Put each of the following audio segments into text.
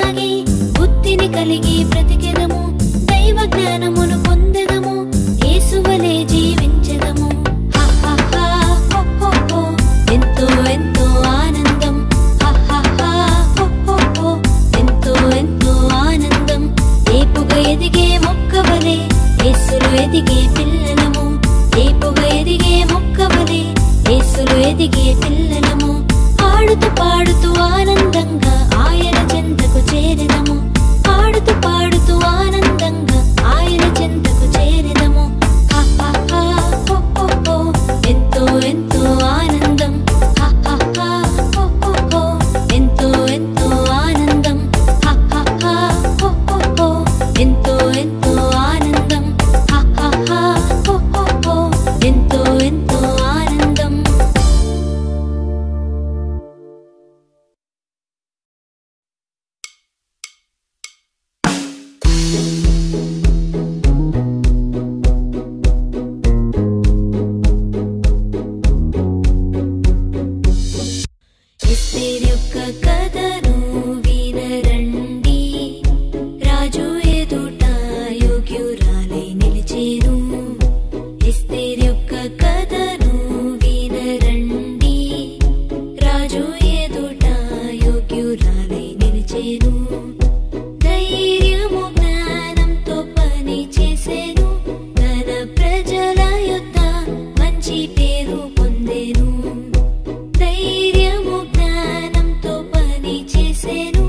సాగి బుద్ధిని కలిగి బ్రతికెదము, దైవ జ్ఞానమును పొందెదము, యేసువలే జీవించెదము. ఎంతో ఎంతో ఆనందం, ఎంతో ఎంతో ఆనందం. ఏపుగా ఎదిగే మొక్కవలే యేసులు ఎదిగే పిల్లలము, ఏపుగా ఎదిగే మొక్కవలే యేసులు ఎదిగే పిల్లలము. ఆడుతూ పాడుతూ ఆనందంగా ఆయన చెంతకు చేరెదము, ఆడుతూ పాడుతూ ఆనందంగా ఆయన చెంతకు చేరెదము. ఎంతో ఎంతో ఆనందం, ఎంతో ఎంతో ఆనందం, ఎంతో ఎంతో ఆనందం, ఎంతో ఎంతో ఆనందం. ఎస్తేరు యొక్క కథను వినరండి, రాజు ఎదుట యోగ్యురాలై నిలిచేను. ఎస్తేరు యొక్క కథను వినరండి, రాజు ఎదుట యోగ్యురాలై నిలిచేను. ధైర్యము జ్ఞానంతో పని చేసేను, తన ప్రజల యొద్ద మంచి పేరు పొందెను. ధైర్యము జ్ఞానంతో పని చేసేను,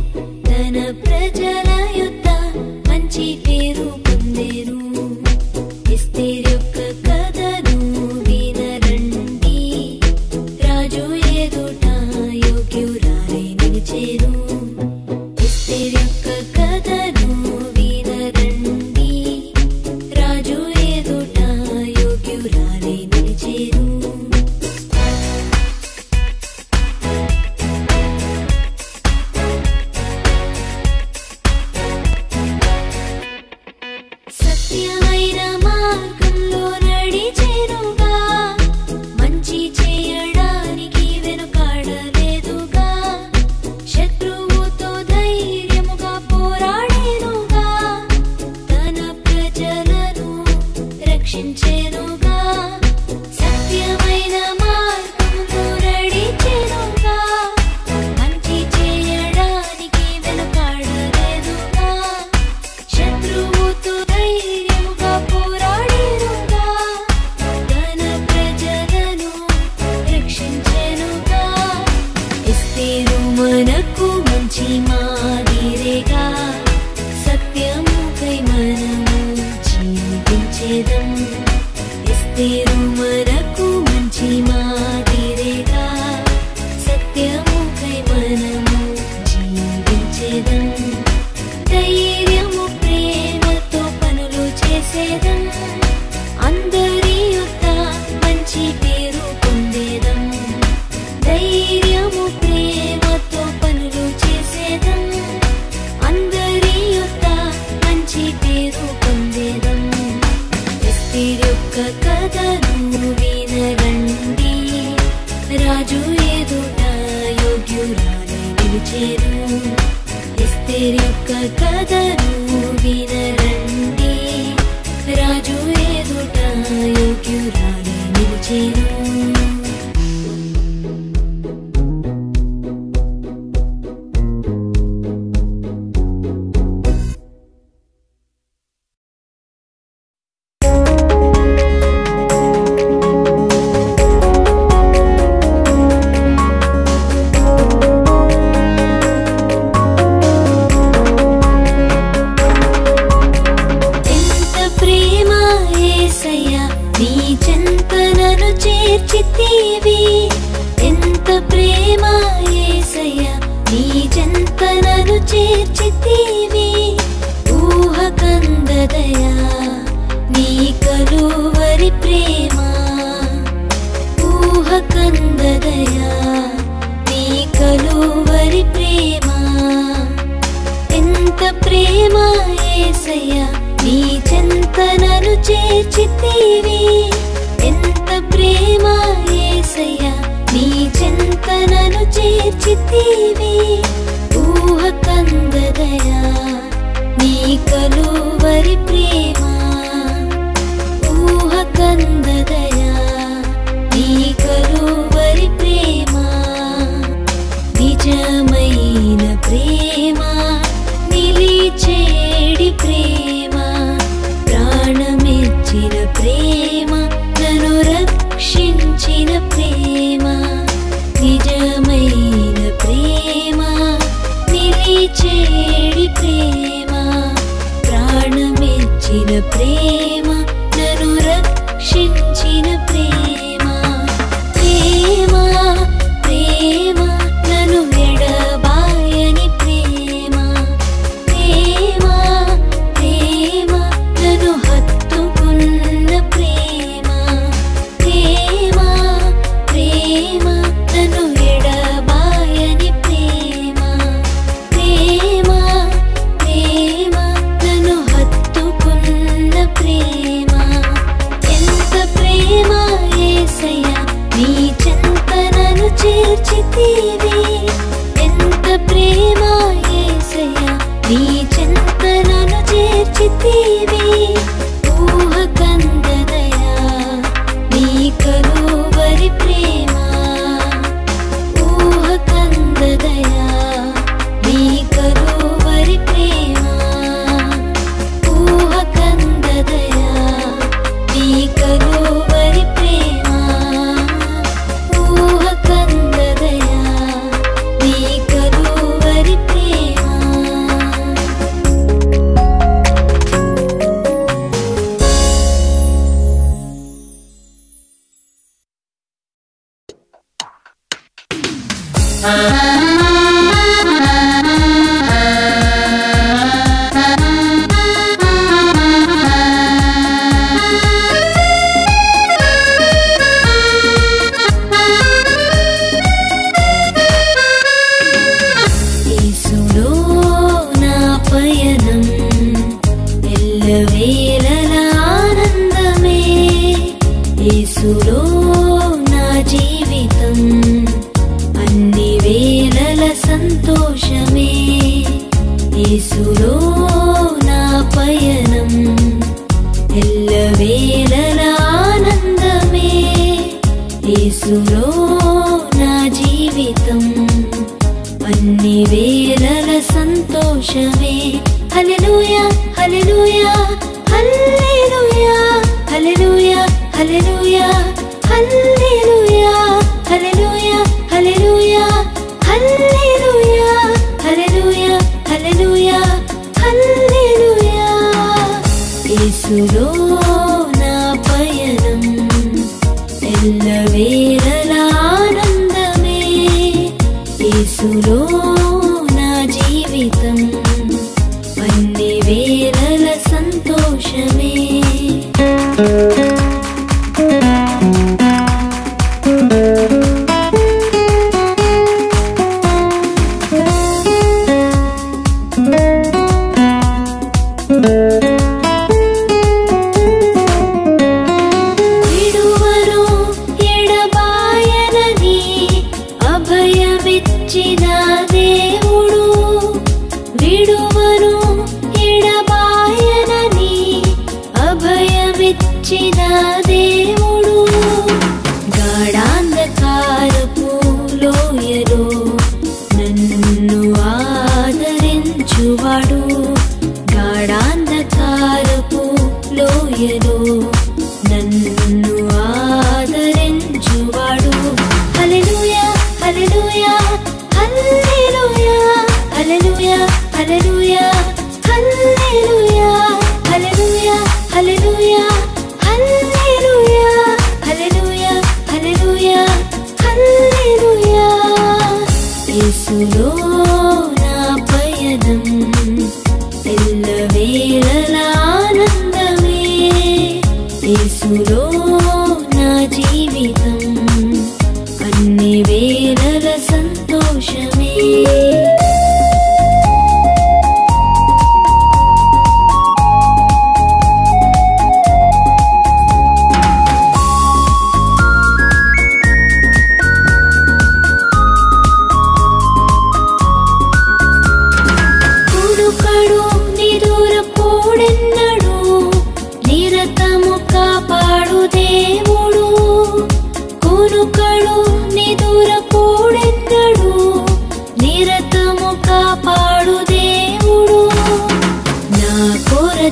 తన ప్రజల యొద్ద మంచి పేరు పొందెను. ఎస్తేరు యొక్క కథను వినరండి, రాజు ఎదుట యోగ్యురాలై నిలిచేను. ఎస్తేరు యొక్క కథను వినరండి, రాజు ఎదుట యోగ్యురాలై నిలిచేను. సత్యమైన మార్గంలో నడిచెనుగా, మంచి చేయడానికి వెనుకాడలేదుగా. శత్రువుతో ధైర్యముగా పోరాడేనుగా, తన ప్రజలను రక్షించెనుగా. సత్యమైన మార్గంలో నడిచెనుగా, మంచి చేయడానికి వెనుకాడలేదుగా. శత్రువుతో ధైర్యముగా పోరాడేనుగా, తన ప్రజలను రక్షించెనుగా. ఎస్తేరు మనకు మంచి మాదిరిగా, సత్యముకై మనము జీవించెదం. ఎస్తేరు మనకు మంచి మాదిరిగా, సత్యముకై మనము జీవించెదం. ధైర్యము ప్రేమతో పనులు చేసేదం, అందరి యొద్ద మంచి పేరు పొందేదం. ధైర్యము ప్రేమతో పనులు చేసేదం, అందరి యొద్ద మంచి పేరు పొందేదం. ఎస్తేరు యొక్క కథను వినరండి, రాజు ఎదుట యోగ్యురాలై నిలిచేను. ఎస్తేరు యొక్క కథను వినరండి, రాజు ఎదుట యోగ్యురాలై నిలిచేను. చేర్చితివి, ఎంత ప్రేమ యేసయ్యా నీ చెంత నన్ను చేర్చితివి. ఊహకందదయా నీ కలువరి ప్రేమ, ఊహకందదయా నీ కలువరి ప్రేమ. ఎంత ప్రేమ యేసయ్యా నీ చెంత నన్ను చేర్చితివి. ఎంత ప్రేమ యేసయ్యా నీ చెంత నన్ను చేర్చితివి. ఊహకందదయా నిజమైన ప్రేమ, నిలిచేడి ప్రేమ, ప్రాణమిచ్చిన ప్రేమ, నన్ను రక్షించిన ప్రేమ. నిజమైన ప్రేమ, నిలిచేడి ప్రేమ, ప్రాణమిచ్చిన ప్రేమ, నన్ను రక్షించిన ప్రేమ. ప్రేమ ప్రేమ నన్ను ఎడబాయని ప్రేమ. ప్రేమ ప్రేమ నన్ను హత్తుకున్న ప్రేమ. ప్రేమ ప్రేమ నన్ను ఎడబాయని ప్రేమ. ప్రేమ ప్రేమ నన్ను హత్తుకున్న ప్రేమ. ఎంత ప్రేమ యేసయ్యా నీ చెంత నన్ను చేర్చితివి. ఎంత ప్రేమ యేసయ్యా నీ చెంత నన్ను చేర్చితివి. ఊహకందదయా నీ కలువరి ప్రేమ. ఊహకందదయా నీ కలువరి ప్రేమ. ఊహకందదయా నీ కలువరి ప్రేమ. ఊహకందదయా నీ కలువరి ప్రేమ. యేసులో నా పయనం ఎల్లవేళలా ఆనందమే. యేసులో నా జీవితం అన్ని వేళల సంతోషమే. యేసులో నా పయనం ఎల్లవేళల ఆనందమే. యేసులో నా జీవితం అన్ని వేళల సంతోషమే. హల్లెలూయా హల్లెలూయా హల్లెలూయా హల్లెలూయా హల్లెలూయా హల్లెలూయా హల్లెలూయా హల్లెలూయా హల్లెలూయా హల్లెలూయా హల్లెలూయా హల్లెలూయా. యేసులో నా పయనం ఎల్లవేళల ఆనందమే. యేసులో నా జీవితం అన్ని వేళల సంతోషమే. విడువను ఎడబాయనని అభయమిచ్చిన దేవుడు. విడువను ఎడబాయనని అభయమిచ్చిన దేవుడు. గాఢాంధకారపు లోయలో నన్ను ఆదరించువాడు. గాఢాంధకారపు లోయలో నన్ను ఆదరించువాడు. హల్లెలూయా హల్లెలూయా హల్లెలూయా హల్లెలూయా హల్లెలూయా హల్లెలూయా హల్లెలూయా హల్లెలూయా హల్లెలూయా హల్లెలూయా హల్లెలూయా హల్లెలూయా. యేసులో నా పయనం ఎల్లవేళల ఆనందమే. యేసులో నా జీవితం అన్ని వేళల సంతోషమే. కునుకడు నిదురపోడెన్నడు, నిరతము కాపాడు దేవుడు. కునుకడు నిదురపోడెన్నడు,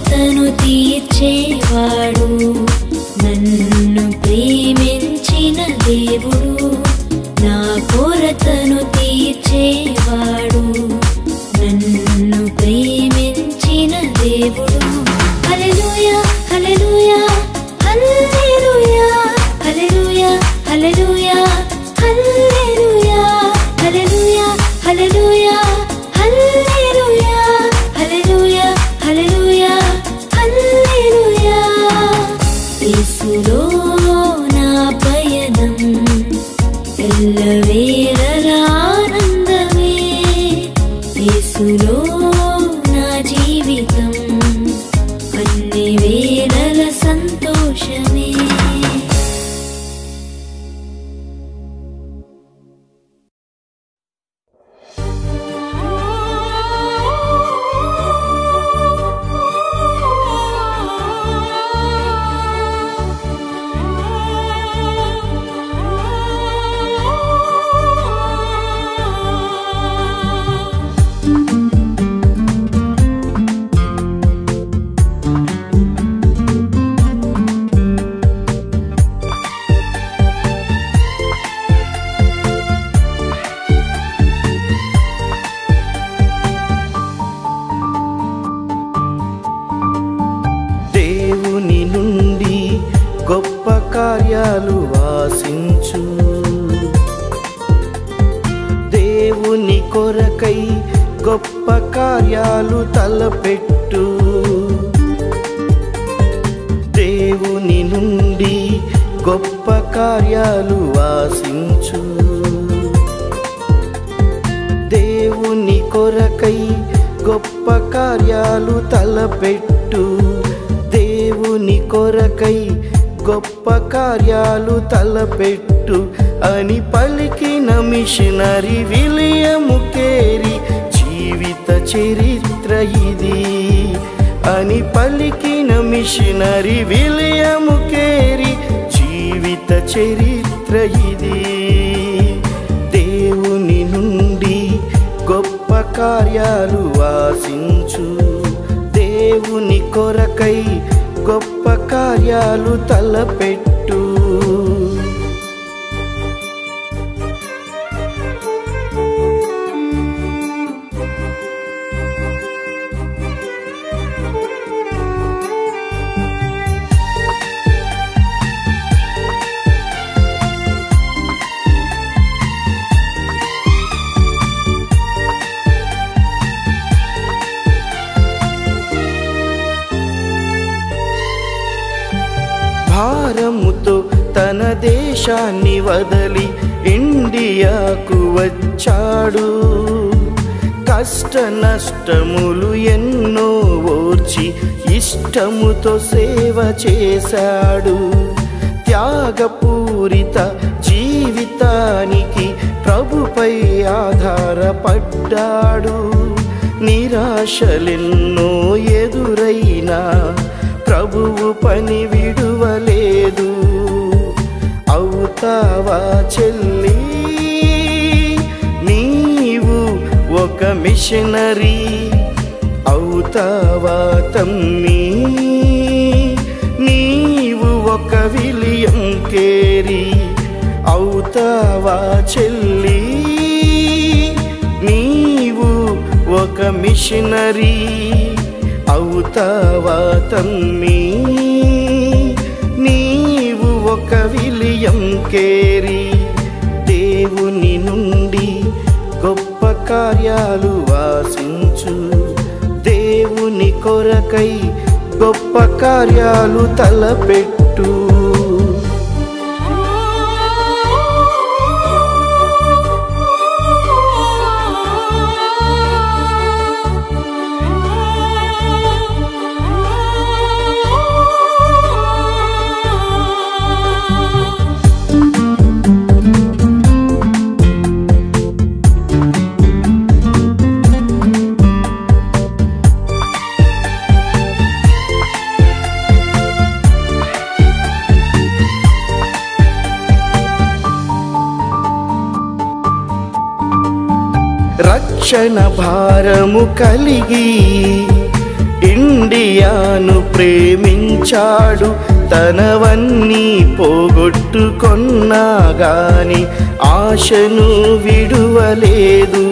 కొరతను తీర్చేవాడు, నన్ను ప్రేమించిన దేవుడు, నా కొరతను తీర్చేవాడు, నన్ను ప్రేమించిన దేవుడు. హల్లెలూయా హల్లెలూయా హల్లెలూయా హల్లెలూయా హల్లెలూయా హల్లెలూయా హల్లెలూయా హల్లెలూయా హల్లెలూయా హల్లెలూయా హల్లెలూయా హల్లెలూయా. యేసులో నా పయనం ఎల్లవేళలా ఆనందమే, యేసులో నా జీవితం అన్ని వేళల సంతోషమే. దేవుని నుండి గొప్ప కార్యాలు ఆశించు, దేవుని కొరకై గొప్ప కార్యాలు తలపెట్టు. దేవుని నుండి గొప్ప కార్యాలు ఆశించు, దేవుని కొరకై గొప్ప కార్యాలు తలపెట్టు. దేవుని కొరకై గొప్ప కార్యాలు తలపెట్టు అని పలికిన మిషనరీ విలియము కేరీ జీవిత చరిత్ర ఇది. అని పలికిన మిషనరీ విలియము కేరీ జీవిత చరిత్ర ఇది. దేవుని నుండి గొప్ప కార్యాలు ఆశించు, దేవుని కొరకై గొప్ప కార్యాలు తలపెట్టు. భారముతో తన దేశాన్ని వదలి ఇండియాకు వచ్చాడు. కష్ట నష్టములు ఎన్నో ఓర్చి ఇష్టముతో సేవ చేశాడు. త్యాగపూరిత జీవితానికి ప్రభుపై ఆధారపడ్డాడు. నిరాశలెన్నో ఎదురైనా ప్రభువు పని విడువలేదు. అవుతావా చెల్లి నీవు ఒక మిషనరీ, అవుతావా తమ్మి నీవు ఒక విలియం కేరీ, అవుతావా చెల్లి నీవు ఒక మిషనరీ, అవుతావా తమ్మి నీవు ఒక విలియం కేరీ. దేవుని నుండి గొప్ప కార్యాలు ఆశించు, దేవుని కొరకై గొప్ప కార్యాలు తలపెట్టు. రక్షణ భారము కలిగి ఇండియాను ప్రేమించాడు, తనవన్నీ పోగొట్టుకొన్నా గాని ఆశను విడువలేదు.